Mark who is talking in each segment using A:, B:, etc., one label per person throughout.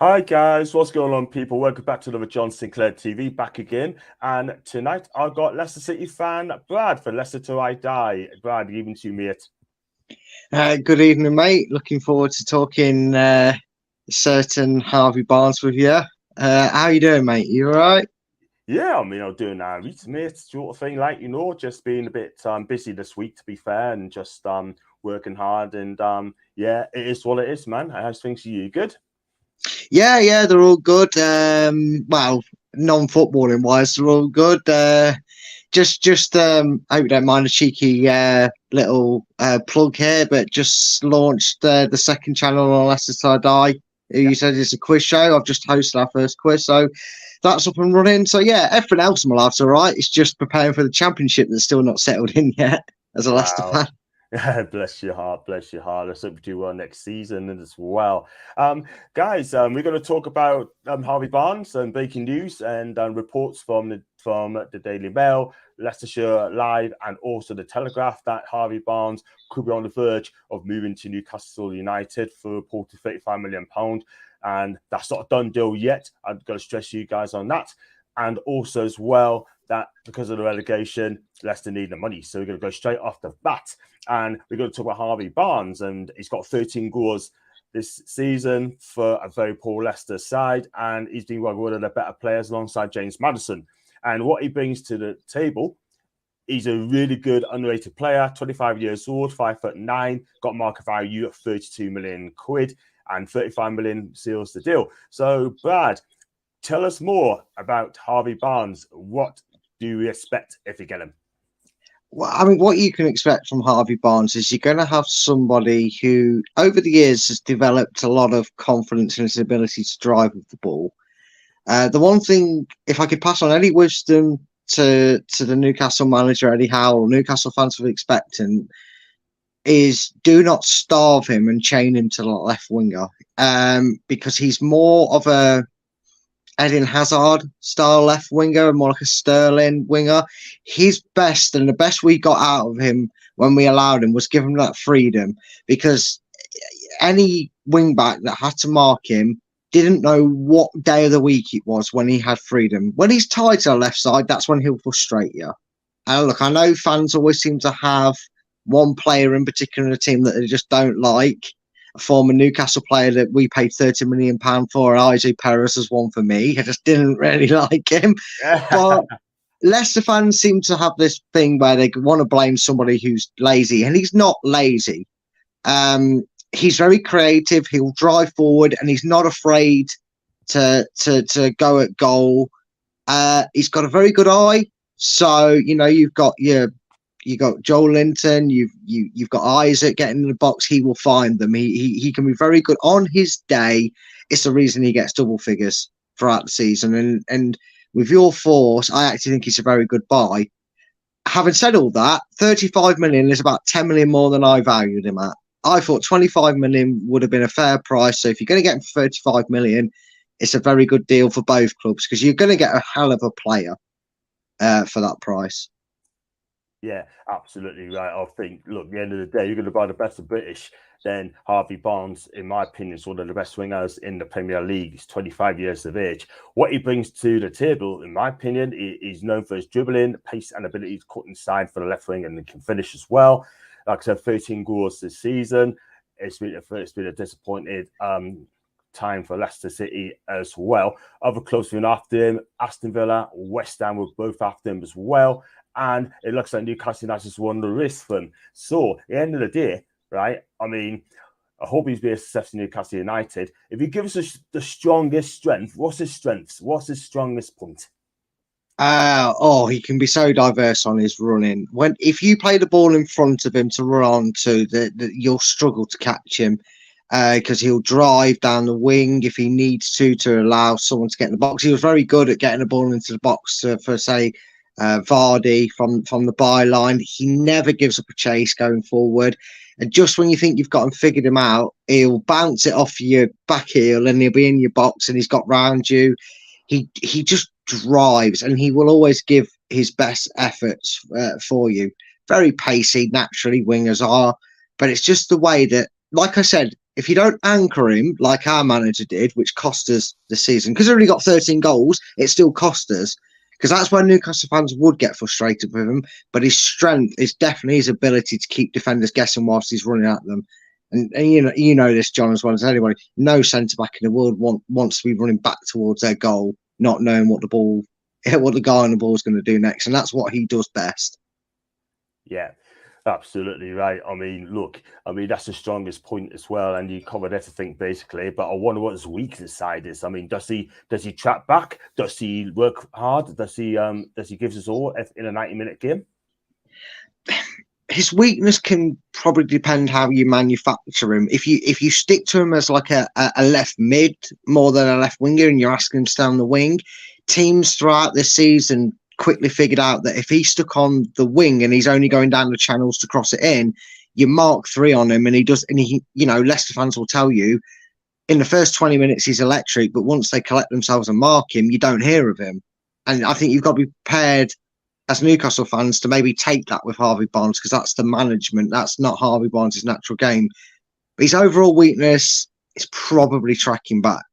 A: Hi guys, what's going on, people? Welcome back to another Sinclair TV, back again. And tonight I've got Leicester City fan Brad for Leicester Till I Die. Brad, even to you, mate.
B: Good evening, mate. Looking forward to talking certain Harvey Barnes with you. How you doing, mate? You all right?
A: Yeah, I mean, I'm doing that, mate, sort of thing. Like, just being a bit busy this week, to be fair, and just working hard. And yeah, it is what it is, man. How's things for you? Good?
B: Yeah, they're all good. Well, non-footballing wise, they're all good. Just I hope you don't mind a cheeky little plug here, but just launched the second channel on Leicester Till I Die. You said it's a quiz show. I've just hosted our first quiz, so that's up and running. So yeah, everything else in my life's all right. It's just preparing for the championship that's still not settled in yet as a Leicester
A: Wow.
B: fan.
A: Bless your heart, bless your heart. Let's hope you do well next season as well. Guys, we're going to talk about Harvey Barnes and breaking news and reports from the Daily Mail, Leicestershire Live, and also the Telegraph that Harvey Barnes could be on the verge of moving to Newcastle United for a report of £35 million. And that's not a done deal yet. I've got to stress you guys on that. And also as well, that because of the relegation, Leicester need the money. So we're going to go straight off the bat. And we're going to talk about Harvey Barnes. And he's got 13 goals this season for a very poor Leicester side. And he's been one of the better players alongside James Maddison. And what he brings to the table, he's a really good, underrated player, 25 years old, 5'9", got market value of 32 million quid, and 35 million seals the deal. So, Brad, tell us more about Harvey Barnes. What do we expect if you get him?
B: Well, I mean, what you can expect from Harvey Barnes is you're going to have somebody who, over the years, has developed a lot of confidence in his ability to drive with the ball. The one thing, if I could pass on any wisdom to the Newcastle manager, Eddie Howe, or Newcastle fans will be expecting, is do not starve him and chain him to the left winger, because he's more of a Eden Hazard style left winger and more like a Sterling winger. His best and the best we got out of him when we allowed him was give him that freedom, because any wing back that had to mark him didn't know what day of the week it was when he had freedom. When he's tied to the left side, that's when he'll frustrate you. And look, I know fans always seem to have one player in particular in a team that they just don't like. A former Newcastle player that we paid £30 million for, Isaac Perez, was one for me. I just didn't really like him. But Leicester fans seem to have this thing where they want to blame somebody who's lazy, and he's not lazy. He's very creative. He'll drive forward, and he's not afraid to go at goal. He's got a very good eye. So you've got Joel Linton, you've got Isaac getting in the box. He will find them. He can be very good on his day. It's the reason he gets double figures throughout the season. And with your force, I actually think he's a very good buy. Having said all that, 35 million is about 10 million more than I valued him at. I thought 25 million would have been a fair price. So if you're going to get him for 35 million, it's a very good deal for both clubs, because you're going to get a hell of a player for that price.
A: Yeah, absolutely right. I think, look, at the end of the day, you're going to buy the best of British. Then Harvey Barnes, in my opinion, is one of the best wingers in the Premier League. He's 25 years of age. What he brings to the table, in my opinion, he's known for his dribbling, pace, and ability to cut inside for the left wing, and can finish as well. Like I said, 13 goals this season. It's been a disappointed time for Leicester City as well. Other clubs have been after him. Aston Villa, West Ham were both after him as well. And it looks like Newcastle United just won the race for him. So, at the end of the day, right, I mean, I hope he's been a success in Newcastle United. If you give us the strongest strength, what's his strengths? What's his strongest point?
B: He can be so diverse on his running. If you play the ball in front of him to run on to, you'll struggle to catch him, because he'll drive down the wing if he needs to allow someone to get in the box. He was very good at getting the ball into the box for say, Vardy from the byline. He never gives up a chase going forward. And just when you think you've got him figured him out, he'll bounce it off your back heel and he'll be in your box and he's got round you. He just drives, and he will always give his best efforts for you. Very pacey, naturally, wingers are. But it's just the way that, like I said, if you don't anchor him like our manager did, which cost us the season, because he only got 13 goals, it still cost us. Because that's where Newcastle fans would get frustrated with him. But his strength is definitely his ability to keep defenders guessing whilst he's running at them. And you know this, John, as well as anybody. No centre back in the world wants to be running back towards their goal, not knowing what the guy on the ball is going to do next, and that's what he does best.
A: Yeah, absolutely right. I mean, look, that's the strongest point as well, and you covered everything basically. But I wonder what his weakness side is. I mean, does he track back? Does he work hard? Does he give us all in a 90-minute game?
B: His weakness can probably depend how you manufacture him. If you stick to him as like a left mid more than a left winger, and you're asking him to stay on the wing, teams throughout this season quickly figured out that if he's stuck on the wing and he's only going down the channels to cross it in, you mark 3 on him, and he Leicester fans will tell you in the first 20 minutes he's electric, but once they collect themselves and mark him, you don't hear of him. And I think you've got to be prepared as Newcastle fans to maybe take that with Harvey Barnes, because that's the management. That's not Harvey Barnes' natural game. But his overall weakness is probably tracking back.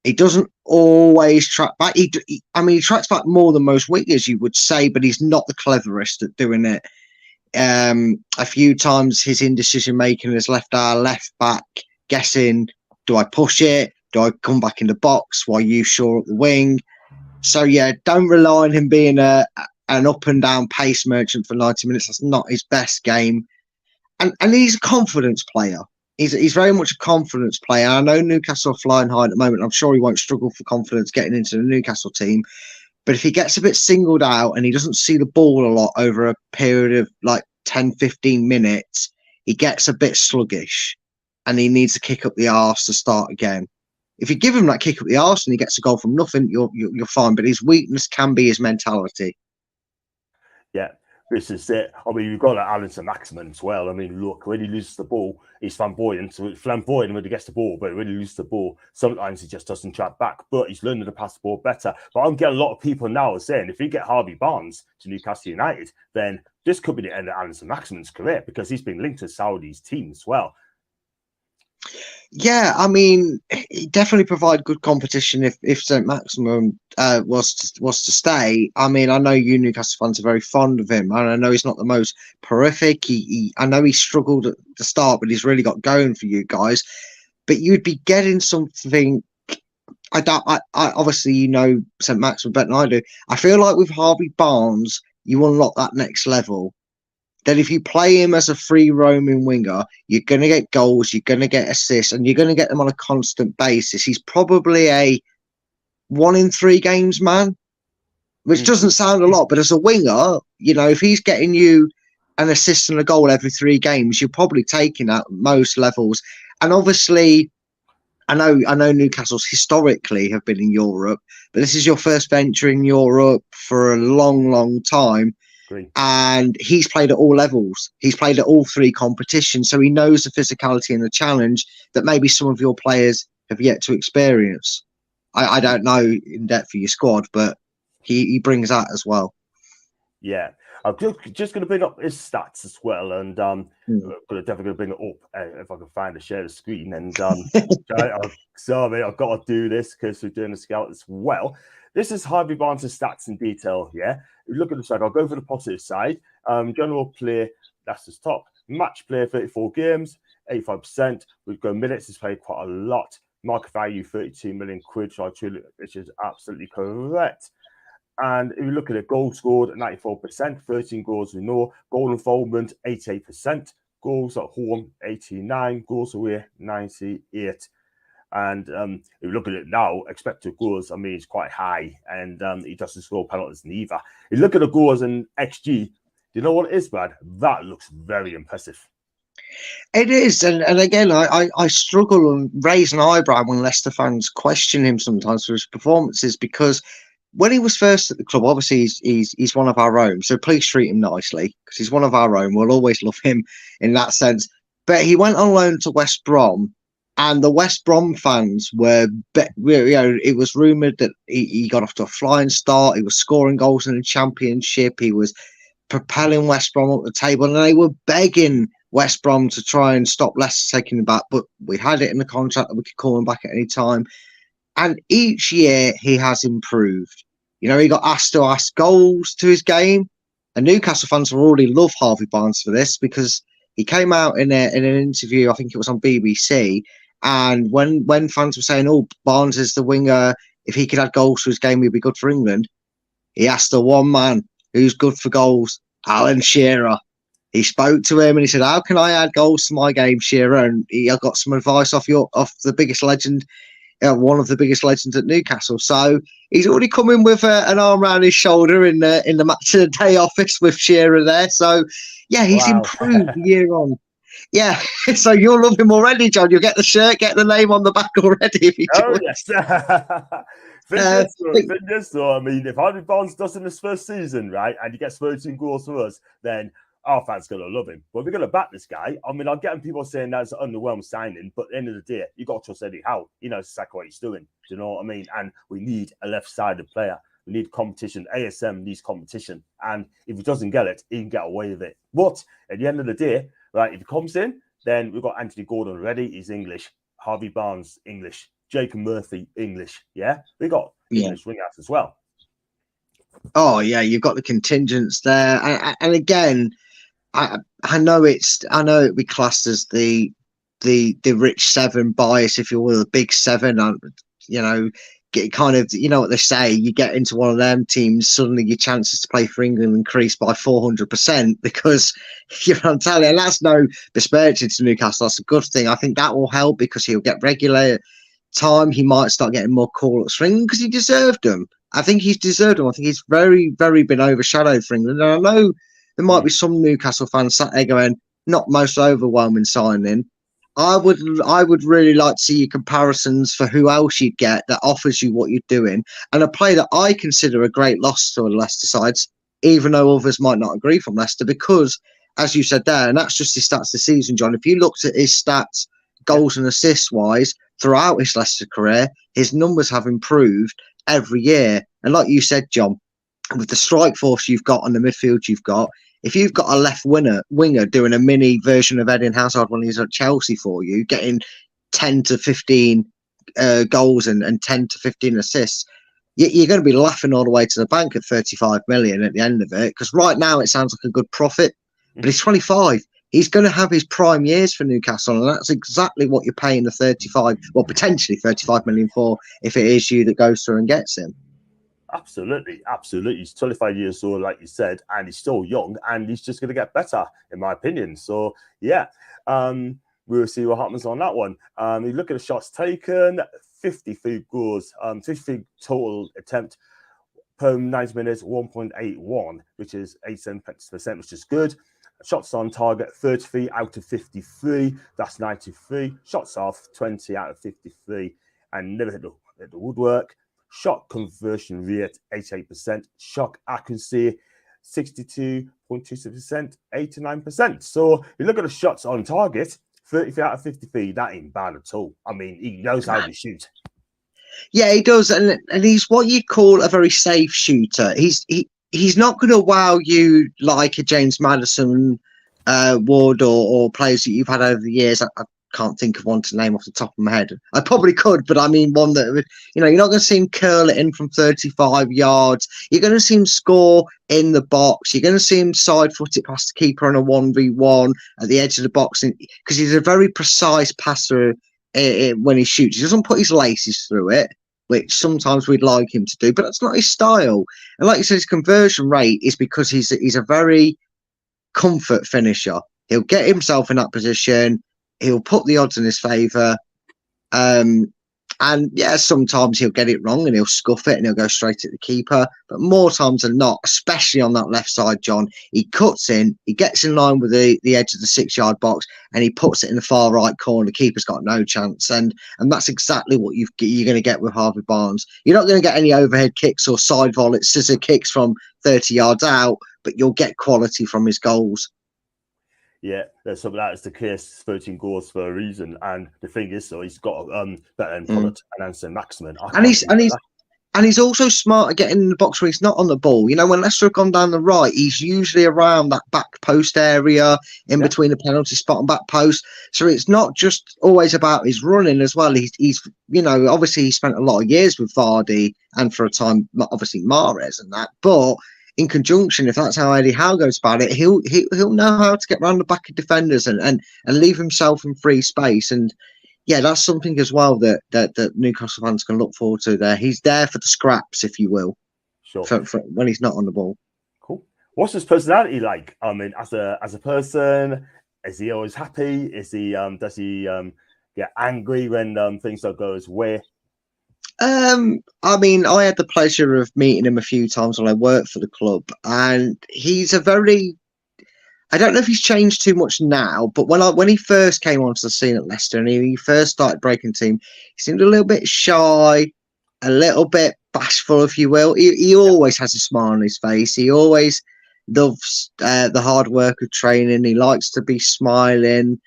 B: He doesn't always track back. He tracks back more than most wingers, you would say, but he's not the cleverest at doing it. A few times his indecision making has left our left back guessing, do I push it? Do I come back in the box while you shore up the wing? So, yeah, don't rely on him being an up and down pace merchant for 90 minutes. That's not his best game. And he's a confidence player. He's very much a confidence player. I know Newcastle are flying high at the moment. I'm sure he won't struggle for confidence getting into the Newcastle team. But if he gets a bit singled out and he doesn't see the ball a lot over a period of like 10, 15 minutes, he gets a bit sluggish and he needs to kick up the arse to start again. If you give him that kick up the arse and he gets a goal from nothing, you're fine. But his weakness can be his mentality.
A: Yeah, this is it. I mean, you've got that Alan Maximin as well. I mean, look, when he loses the ball, he's flamboyant when he gets the ball, but when he loses the ball, sometimes he just doesn't track back. But he's learning to pass the ball better. But I'm getting a lot of people now saying if you get Harvey Barnes to Newcastle United, then this could be the end of Alan Maximin's career, because he's been linked to Saudi's team as well.
B: Yeah, I mean, he definitely provide good competition if St. Maximin was to stay. I mean, I know you Newcastle fans are very fond of him, and I know he's not the most prolific. I know he struggled at the start, but he's really got going for you guys. But you'd be getting something. I obviously you know St. Maximin better than I do. I feel like with Harvey Barnes, you unlock that next level. That if you play him as a free roaming winger, you're going to get goals, you're going to get assists, and you're going to get them on a constant basis. He's probably a 1 in 3 games man, which doesn't sound a lot, but as a winger, if he's getting you an assist and a goal every 3 games, you're probably taking that at most levels. And obviously, I know Newcastle's historically have been in Europe, but this is your first venture in Europe for a long, long time. And he's played at all levels. He's played at all 3 competitions, so he knows the physicality and the challenge that maybe some of your players have yet to experience. I don't know in depth for your squad, but he brings that as well. Yeah,
A: I'm just going to bring up his stats as well, and I'm definitely going to bring it up if I can find a share the screen. And sorry, I've got to do this because we're doing a scout as well. This is Harvey Barnes' stats in detail. Yeah, look at the side. I'll go for the positive side. General play, that's his top. Match play, 34 games, 85%. We've got minutes. He's played quite a lot. Market value, 32 million quid, which is absolutely correct. And if you look at it, goals scored at 94%, 13 goals we know. Goal involvement, 88%. Goals at home, 89. Goals away, 98. And if you look at it now, expected goals, I mean, it's quite high. And he doesn't score penalties neither. If you look at the goals in XG, do you know what it is, Brad? That looks very impressive.
B: It is. And again, I struggle and raise an eyebrow when Leicester fans question him sometimes for his performances, because when he was first at the club, obviously he's one of our own. So please treat him nicely, because he's one of our own. We'll always love him in that sense. But he went on loan to West Brom. And the West Brom fans were, it was rumoured that he got off to a flying start. He was scoring goals in the Championship. He was propelling West Brom up the table. And they were begging West Brom to try and stop Leicester taking him back, but we had it in the contract that we could call him back at any time. And each year he has improved. You know, he got asked to ask goals to his game, and Newcastle fans will already love Harvey Barnes for this, because he came out in an interview, I think it was on BBC, and when fans were saying, "Oh, Barnes is the winger, if he could add goals to his game, he'd be good for England," he asked the one man who's good for goals, Alan Shearer. He spoke to him and he said, "How can I add goals to my game, Shearer?" And he got some advice off the biggest legend, one of the biggest legends at Newcastle. So he's already come in with an arm around his shoulder in the match of the day office with Shearer there. So yeah, he's improved year on. Yeah, so you'll love him already, John. You'll get the shirt, get the name on the back already if he joins.
A: Oh, yes. Fingers. So, I mean, if Harvey Barnes does in his first season, right, and he gets 13 goals for us, then our fans going to love him. But we're going to back this guy. I mean, I'm getting people saying that's an underwhelming signing, but at the end of the day, you got to trust Eddie Howe. He knows exactly what he's doing. Do you know what I mean? And we need a left-sided player. We need competition. ASM needs competition. And if he doesn't get it, he can get away with it. But at the end of the day, right, if he comes in, then we've got Anthony Gordon already. He's English. Harvey Barnes, English. Jacob Murphy, English. Yeah? We got English wingers as well.
B: Oh, yeah, you've got the contingents there. And again, I know it'd be classed as the rich seven bias, if you will, the big seven. You know, get kind of, you know what they say, you get into one of them teams, suddenly your chances to play for England increase by 400%, because you know, I'm telling you, and that's no disparaging to Newcastle. That's a good thing. I think that will help because he'll get regular time. He might start getting more call-ups for England because he deserved them. I think he's deserved them. I think he's very, very been overshadowed for England. And I know there might be some Newcastle fans sat there going, not most overwhelming signing. I would really like to see your comparisons for who else you'd get that offers you what you're doing, and a player that I consider a great loss to the Leicester sides, even though others might not agree from Leicester, because as you said there, and that's just his stats this season, John. If you looked at his stats, goals and assists wise, throughout his Leicester career, his numbers have improved every year. And like you said, John, with the strike force you've got and the midfield you've got, if you've got a left winger doing a mini version of Eden Hazard when he's at Chelsea for you, getting 10 to 15 goals and 10 to 15 assists, you're going to be laughing all the way to the bank at 35 million at the end of it. Because right now it sounds like a good profit, but he's 25. He's going to have his prime years for Newcastle, and that's exactly what you're paying the 35, well, potentially 35 million for, if it is you that goes through and gets him.
A: Absolutely. He's 25 years old, like you said, and he's still young, and he's just going to get better, in my opinion. So, yeah, we'll see what happens on that one. You look at the shots taken, 53 goals, 53 total attempt per 90 minutes, 1.81, which is 87%, which is good. Shots on target, 33 out of 53. That's 93. Shots off, 20 out of 53, and never hit the woodwork. Shot conversion rate, 88%. Shot accuracy, 62.26%, 89%. So you look at the shots on target, 33 out of 53. That ain't bad at all. I mean, he knows how to shoot.
B: Yeah, he does, and he's what you call a very safe shooter. He's not going to wow you like a James Maddison would, or players that you've had over the years. I can't think of one to name off the top of my head. I probably could, but I mean one that, you know, you're not going to see him curl it in from 35 yards. You're going to see him score in the box. You're going to see him side foot it past the keeper on a 1v1 at the edge of the box, because he's a very precise passer when he shoots. He doesn't put his laces through it, which sometimes we'd like him to do, but that's not his style. And like you said, his conversion rate is because he's a very comfort finisher. He'll get himself in that position. He'll put the odds in his favour. And yeah, sometimes he'll get it wrong and he'll scuff it and he'll go straight at the keeper. But more times than not, especially on that left side, John, he cuts in, he gets in line with the edge of the 6-yard box, and he puts it in the far right corner. The keeper's got no chance. And that's exactly what you're going to get with Harvey Barnes. You're not going to get any overhead kicks or side volley, scissor kicks from 30 yards out, but you'll get quality from his goals.
A: Yeah, there's some of that is the case. 13 goals for a reason, and the thing is, so he's got better end product and Anson Maximin.
B: And he's also smart at getting in the box when he's not on the ball. You know, when Leicester have gone down the right, he's usually around that back post area, in between the penalty spot and back post. So it's not just always about his running as well. He's you know, obviously he spent a lot of years with Vardy and for a time, obviously Mahrez and that. But in conjunction, if that's how Eddie Howe goes about it, he'll know how to get around the back of defenders and leave himself in free space. And yeah, that's something as well that Newcastle fans can look forward to there. He's there for the scraps, if you will,
A: Sure.
B: for when he's not on the ball.
A: Cool. What's his personality like? I mean, as a person, is he always happy? Is he does he get angry when things don't go his way?
B: I mean, I had the pleasure of meeting him a few times when I worked for the club, and he's a very, I don't know if he's changed too much now, but when he first came onto the scene at Leicester and he first started breaking team, he seemed a little bit shy, a little bit bashful, if you will. He always has a smile on his face. He always loves the hard work of training. He likes to be smiling.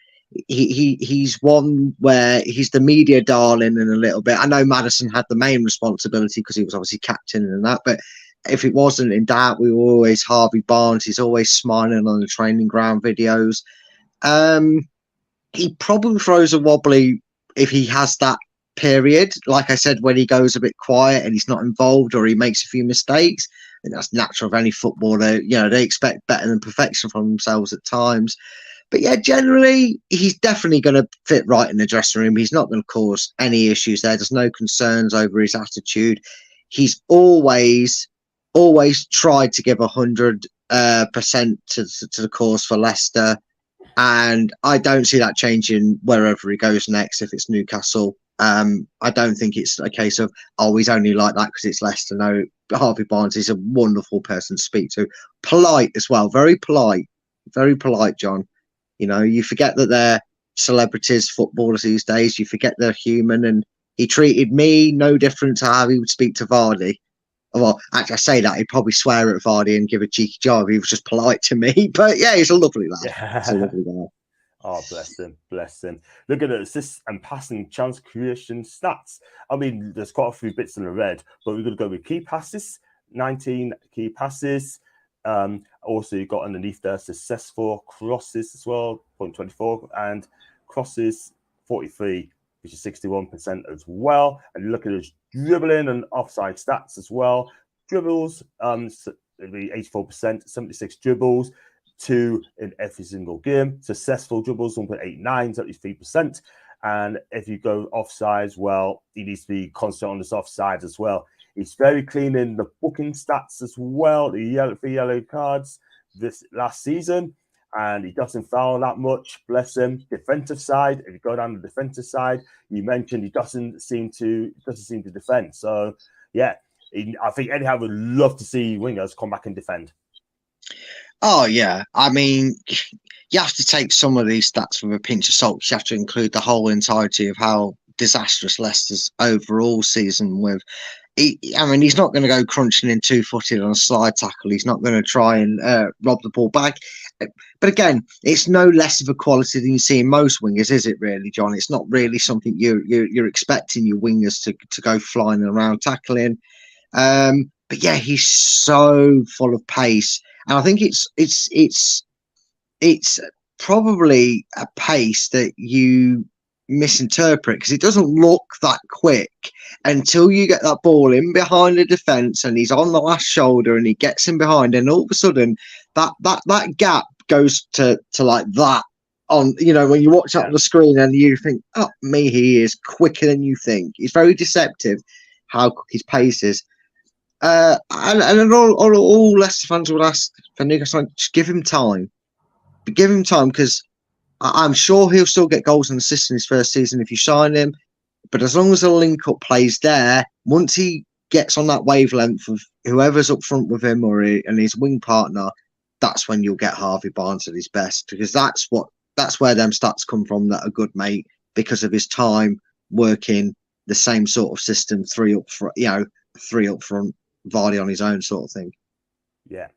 B: He's one where he's the media darling in a little bit. I know Maddison had the main responsibility because he was obviously captain and that, but if it wasn't in doubt, we were always Harvey Barnes. He's always smiling on the training ground videos. He probably throws a wobbly if he has that period. Like I said, when he goes a bit quiet and he's not involved or he makes a few mistakes, and that's natural of any footballer. You know, they expect better than perfection from themselves at times. But yeah, generally, he's definitely going to fit right in the dressing room. He's not going to cause any issues there. There's no concerns over his attitude. He's always tried to give 100% to the cause for Leicester, and I don't see that changing wherever he goes next. If it's Newcastle, I don't think it's a case of he's only like that because it's Leicester. No, Harvey Barnes is a wonderful person to speak to, polite as well, very polite, John. You know, you forget that they're celebrities, footballers these days. You forget they're human, and he treated me no different to how he would speak to Vardy. Well, actually, I say that he'd probably swear at Vardy and give a cheeky job. He was just polite to me. But yeah, he's a lovely lad.
A: Yeah.
B: He's a lovely guy.
A: Oh, bless him, bless him. Look at the assists and passing chance creation stats. I mean, there's quite a few bits in the red, but we're going to go with key passes, 19 key passes. Also, you've got underneath there successful crosses as well, 0.24, and crosses, 43, which is 61% as well. And look at his dribbling and offside stats as well. Dribbles, it'll be 84%, 76 dribbles, 2 in every single game. Successful dribbles, 1.89, 73%. And if you go offsides, well, he needs to be constant on this offside as well. He's very clean in the booking stats as well, the yellow cards this last season. And he doesn't foul that much, bless him. Defensive side, if you go down the defensive side, you mentioned he doesn't seem to defend. So, yeah, I think Eddie Howe would love to see wingers come back and defend.
B: Oh, yeah. I mean, you have to take some of these stats with a pinch of salt. You have to include the whole entirety of how disastrous Leicester's overall season with. I mean, he's not going to go crunching in 2-footed on a slide tackle. He's not going to try and rob the ball back. But again, it's no less of a quality than you see in most wingers, is it really, John? It's not really something you're expecting your wingers to go flying around tackling. But yeah, he's so full of pace, and I think it's probably a pace that you misinterpret because it doesn't look that quick until you get that ball in behind the defense and he's on the last shoulder and he gets in behind, and all of a sudden that gap goes to like that on, you know, when you watch up on the screen and you think, oh me, he is quicker than you think. It's very deceptive how quick his pace is. And all Leicester fans would ask for Newcastle, just give him time. Give him time, because I'm sure he'll still get goals and assists in his first season if you sign him. But as long as the link-up plays there, once he gets on that wavelength of whoever's up front with him and his wing partner, that's when you'll get Harvey Barnes at his best, because that's where them stats come from that are good, mate, because of his time working the same sort of system, three up front, Vardy on his own sort of thing.
A: Yeah.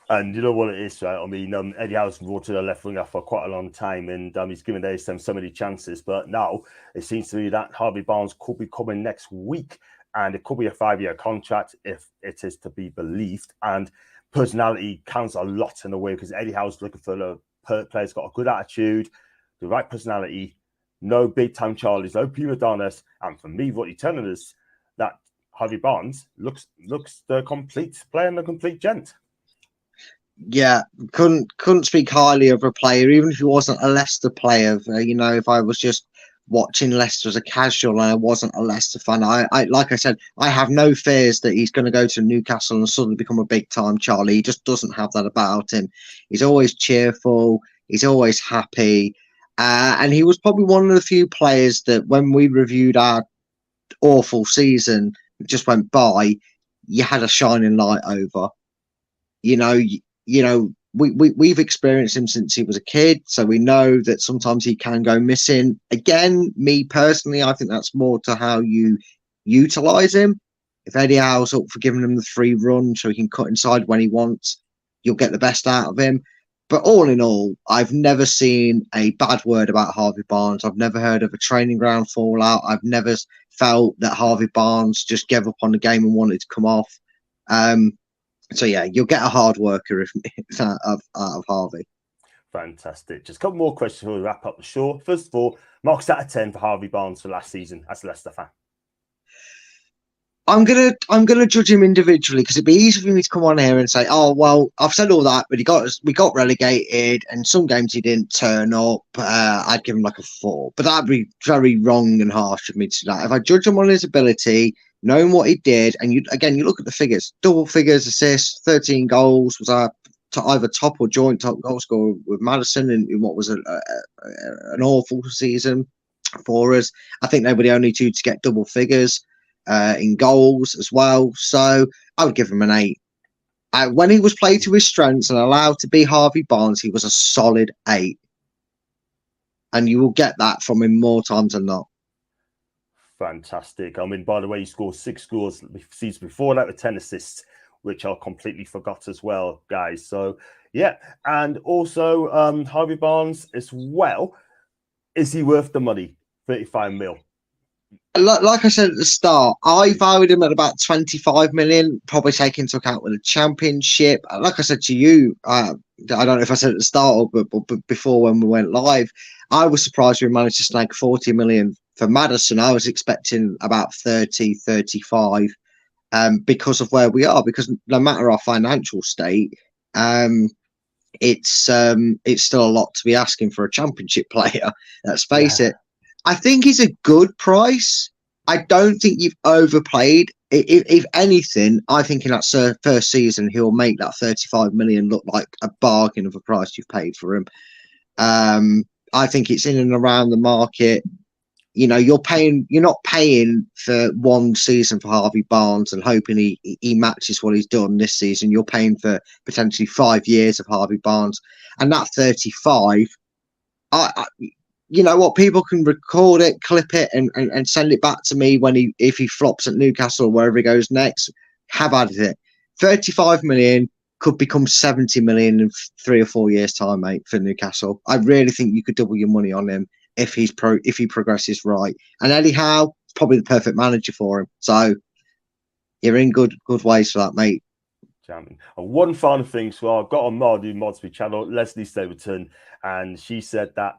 A: And you know what it is, right? I mean, Eddie Howe's brought to the left winger for quite a long time, and he's given them so many chances. But now it seems to me that Harvey Barnes could be coming next week. and it could be a 5-year contract if it is to be believed. And personality counts a lot in a way, because Eddie Howe's looking for the player's got a good attitude, the right personality, no big time Charlies, no prima donnas. And for me, what you're telling us that Harvey Barnes looks the complete player and the complete gent.
B: Yeah, couldn't speak highly of a player, even if he wasn't a Leicester player. You know, if I was just watching Leicester as a casual and I wasn't a Leicester fan, I like I said, I have no fears that he's going to go to Newcastle and suddenly become a big time Charlie. He just doesn't have that about him. He's always cheerful. He's always happy. And he was probably one of the few players that when we reviewed our awful season just went by, you had a shining light over. You know, we've experienced him since he was a kid, so we know that sometimes he can go missing. Again, me personally, I think that's more to how you utilize him. If Eddie Howe's up for giving him the free run so he can cut inside when he wants, you'll get the best out of him. But all in all, I've never seen a bad word about Harvey Barnes. I've never heard of a training ground fallout. I've never felt that Harvey Barnes just gave up on the game and wanted to come off. So yeah, you'll get a hard worker out of Harvey.
A: Fantastic. Just a couple more questions before we wrap up the show. First of all, marks out of 10 for Harvey Barnes for last season as a Leicester fan.
B: I'm gonna judge him individually, because it'd be easy for me to come on here and say, oh well, I've said all that, but we got relegated, and some games he didn't turn up. I'd give him like a 4, but that'd be very wrong and harsh of me to do that. If I judge him on his ability, knowing what he did, and you look at the figures, double figures, assists, 13 goals, was either top or joint top goal scorer with Maddison in what was an awful season for us. I think they were the only two to get double figures in goals as well. So I would give him an 8. When he was played to his strengths and allowed to be Harvey Barnes, he was a solid 8. And you will get that from him more times than not.
A: Fantastic. I mean, by the way, he scored 6 goals the season before that with 10 assists, which I completely forgot as well, guys. So, yeah. And also, Harvey Barnes as well. Is he worth the money? 35 mil.
B: Like I said at the start, I valued him at about 25 million, probably taking into account with the championship. Like I said to you, I don't know if I said at the start or but before when we went live, I was surprised we managed to snag 40 million for Maddison. I was expecting about 30, 35 because of where we are, because no matter our financial state, it's still a lot to be asking for a championship player. Let's face it. I think he's a good price. I don't think you've overplayed. If anything, I think in that first season, he'll make that 35 million look like a bargain of a price you've paid for him. I think it's in and around the market. You know, you're not paying for one season for Harvey Barnes and hoping he matches what he's done this season. You're paying for potentially 5 years of Harvey Barnes, and that 35. You know what? People can record it, clip it, and send it back to me if he flops at Newcastle or wherever he goes next. Have at it. 35 million could become 70 million in 3 or 4 years' time, mate, for Newcastle. I really think you could double your money on him if he progresses right. And Eddie Howe is probably the perfect manager for him. So you're in good ways for that, mate.
A: And one final thing, so I've got on my mods channel, Leslie Stapleton, and she said that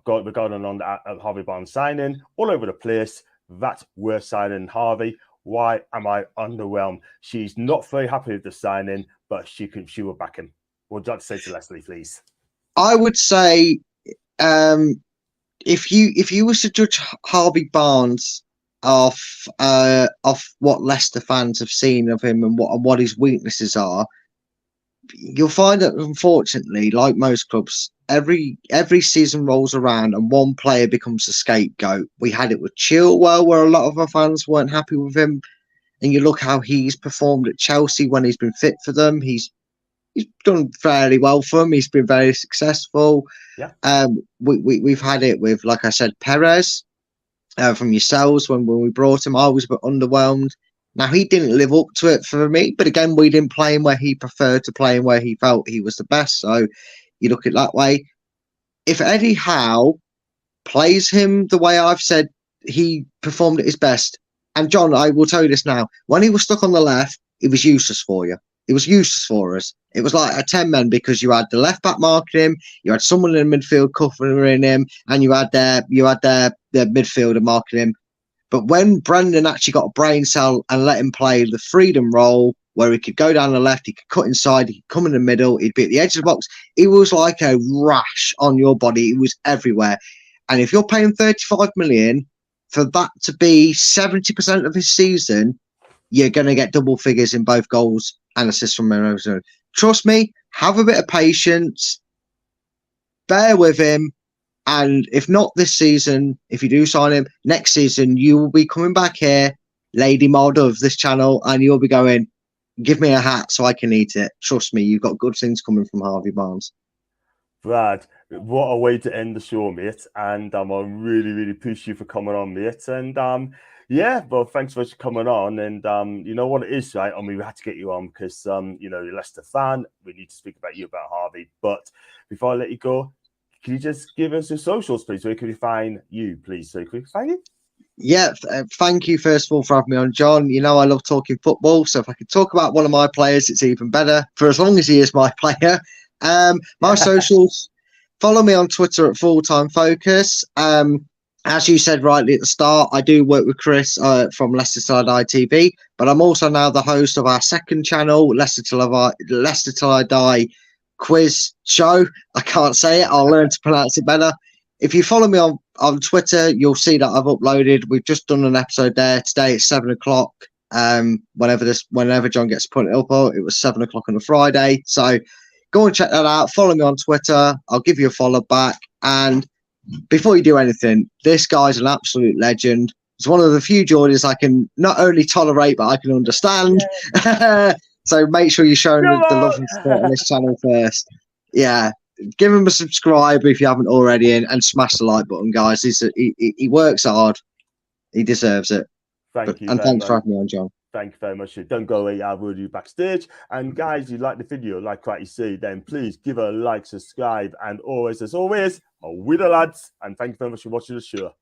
A: regarding on the Harvey Barnes signing all over the place, that we're signing Harvey. Why am I underwhelmed? She's not very happy with the signing, but she will back him. What would you like to say to Leslie, please?
B: I would say, if you was to judge Harvey Barnes off what Leicester fans have seen of him and what his weaknesses are, you'll find that unfortunately, like most clubs, every season rolls around and one player becomes the scapegoat. We had it with Chilwell, where a lot of our fans weren't happy with him, and you look how he's performed at Chelsea when he's been fit for them. He's done fairly well for them. He's been very successful.
A: Yeah.
B: We've had it with, like I said, Perez from yourselves when we brought him. I was a bit underwhelmed. Now, he didn't live up to it for me, but again, we didn't play him where he preferred to play him, where he felt he was the best. So you look at it that way. If Eddie Howe plays him the way I've said he performed at his best, And John, I will tell you this now. When he was stuck on the left, it was useless for you. It was useless for us. It was like a 10 men because you had the left back marking him, you had someone in the midfield covering him, and you had the midfielder marking him. But when Brendan actually got a brain cell and let him play the freedom role, where he could go down the left, he could cut inside, he could come in the middle, he'd be at the edge of the box. It was like a rash on your body. It was everywhere. And if you're paying 35 million for that to be 70% of his season, you're going to get double figures in both goals and assists from him. Trust me, have a bit of patience, bear with him. And if not this season, if you do sign him, next season, you will be coming back here, Lady Mod of this channel, and you'll be going, give me a hat so I can eat it. Trust me, you've got good things coming from Harvey Barnes.
A: Brad, what a way to end the show, mate. And I really, really appreciate you for coming on, mate. And yeah, well, thanks for coming on. And you know what it is, right? I mean, we had to get you on because, you know, you're a Leicester fan. We need to speak about you, about Harvey. But before I let you go, can you just give us your socials, please? Where can we find you, please? So can we find you?
B: Yeah, thank you, first of all, for having me on, John. You know, I love talking football. So if I could talk about one of my players, it's even better, for as long as he is my player. My socials, follow me on Twitter at Fulltime Focus. As you said rightly at the start, I do work with Chris from Leicester Till I Die TV, but I'm also now the host of our second channel, Leicester Till I Die quiz show. I can't say it. I'll learn to pronounce it better. If you follow me on Twitter, you'll see that I've uploaded. We've just done an episode there today at 7 o'clock. Whenever John gets put it up, it was 7 o'clock on a Friday. So go and check that out. Follow me on Twitter. I'll give you a follow back. And before you do anything, this guy's an absolute legend. It's one of the few Geordies I can not only tolerate, but I can understand. Yeah. So make sure you're showing the love and support on this channel first. Yeah. Give him a subscribe if you haven't already, and smash the like button, guys. He works hard. He deserves it.
A: Thank you.
B: And thanks for having me on, John.
A: Thank you very much. Don't go away. I will do backstage. And guys, you like the video, like what you see, then please give a like, subscribe, and always, as always, with the lads. And thank you very much for watching the show.